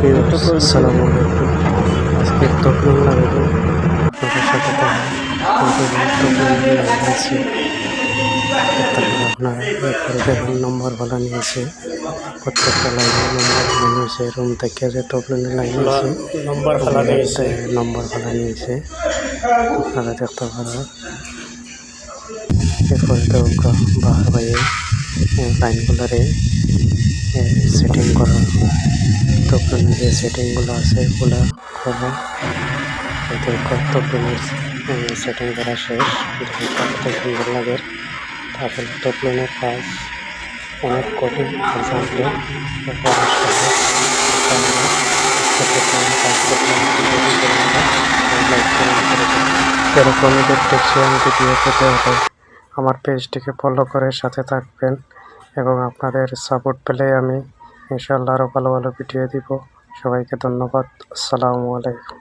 আসসালামু আলাইকুম। আজকে তকলিং লাগাবো আপনাদের সাথে লাগিয়েছি। তারপরে আপনারা এরপরে দেখুন নম্বর ভালো নিয়েছে, প্রত্যেকটা লাইনের নম্বর ভালো নিয়েছে। রুম থেকে যে তকলিং লাগিয়েছি নম্বর ফেলা দিয়েছে। নম্বর ভালো নিয়েছে, আপনারা দেখতে পারেন। এরপরে তো বাহার বাইরে লাইনগুলারে সেটিং করা, তকলিংয়ের যে সেটিংগুলো আছে ওগুলা করা। তকলিংয়ের সেটিং করা শেষ, দেখুন কত সুন্দর লাগে। আসলে তকলিংয়ের কাজ অনেক কঠিন, এক্সাম্পলে এরকম টেকনিশিয়ান ভিডিও পেতে হলে আমার পেজটিকে ফলো করে সাথে থাকবেন, এবং আপনাদের সাপোর্ট পেলে আমি ইনশাআল্লাহ আরও ভালো ভালো ভিডিও দিব। সবাইকে ধন্যবাদ। আসসালামু আলাইকুম।